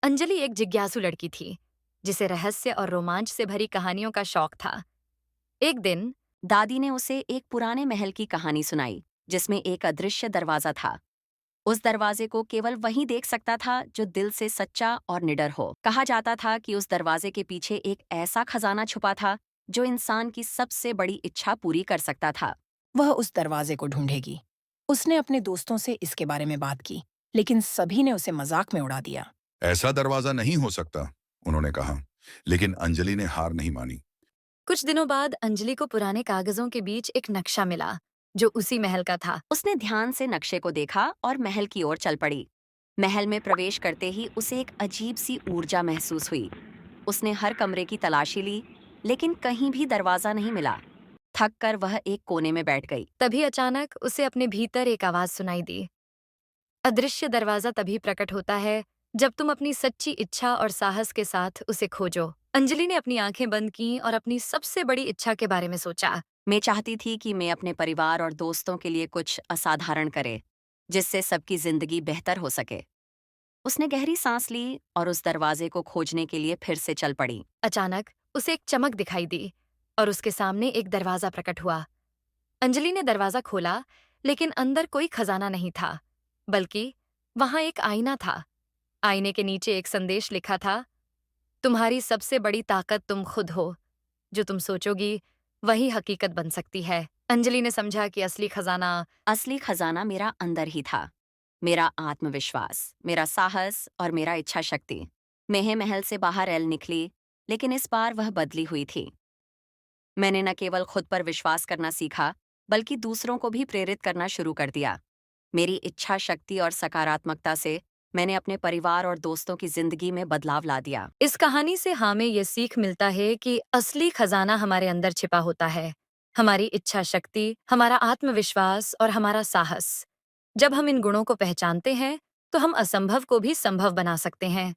अंजलि एक जिज्ञासु लड़की थी जिसे रहस्य और रोमांच से भरी कहानियों का शौक था। एक दिन दादी ने उसे एक पुराने महल की कहानी सुनाई जिसमें एक अदृश्य दरवाजा था। उस दरवाजे को केवल वही देख सकता था जो दिल से सच्चा और निडर हो। कहा जाता था कि उस दरवाजे के पीछे एक ऐसा खजाना छुपा था जो इंसान की सबसे बड़ी इच्छा पूरी कर सकता था। वह उस दरवाजे को ढूंढेगी। उसने अपने दोस्तों से इसके बारे में बात की, लेकिन सभी ने उसे मजाक में उड़ा दिया। ऐसा दरवाजा नहीं हो सकता, उन्होंने कहा। लेकिन अंजलि ने हार नहीं मानी। कुछ दिनों बाद अंजलि को पुराने कागजों के बीच एक नक्शा मिला जो उसी महल का था। उसने ध्यान से नक्शे को देखा और महल की ओर चल पड़ी। महल में प्रवेश करते ही उसे एक अजीब सी ऊर्जा महसूस हुई। उसने हर कमरे की तलाशी ली, लेकिन कहीं भी दरवाजा नहीं मिला। थक कर वह एक कोने में बैठ गई। तभी अचानक उसे अपने भीतर एक आवाज सुनाई दी। अदृश्य दरवाजा तभी प्रकट होता है जब तुम अपनी सच्ची इच्छा और साहस के साथ उसे खोजो। अंजलि ने अपनी आंखें बंद की और अपनी सबसे बड़ी इच्छा के बारे में सोचा। मैं चाहती थी कि मैं अपने परिवार और दोस्तों के लिए कुछ असाधारण करे, जिससे सबकी जिंदगी बेहतर हो सके। उसने गहरी सांस ली और उस दरवाजे को खोजने के लिए फिर से चल पड़ी। अचानक उसे एक चमक दिखाई दी और उसके सामने एक दरवाजा प्रकट हुआ। अंजलि ने दरवाजा खोला, लेकिन अंदर कोई खजाना नहीं था, बल्कि वहां एक आईना था। आईने के नीचे एक संदेश लिखा था, तुम्हारी सबसे बड़ी ताकत तुम खुद हो। जो तुम सोचोगी वही हकीकत बन सकती है। अंजलि ने समझा कि असली खजाना मेरा अंदर ही था। मेरा आत्मविश्वास, मेरा साहस और मेरा इच्छा शक्ति। मैं महल से बाहर एल निकली, लेकिन इस बार वह बदली हुई थी। मैंने न केवल खुद पर विश्वास करना सीखा, बल्कि दूसरों को भी प्रेरित करना शुरू कर दिया। मेरी इच्छा शक्ति और सकारात्मकता से मैंने अपने परिवार और दोस्तों की जिंदगी में बदलाव ला दिया। इस कहानी से हमें ये सीख मिलता है कि असली खजाना हमारे अंदर छिपा होता है। हमारी इच्छा शक्ति, हमारा आत्मविश्वास और हमारा साहस। जब हम इन गुणों को पहचानते हैं तो हम असंभव को भी संभव बना सकते हैं।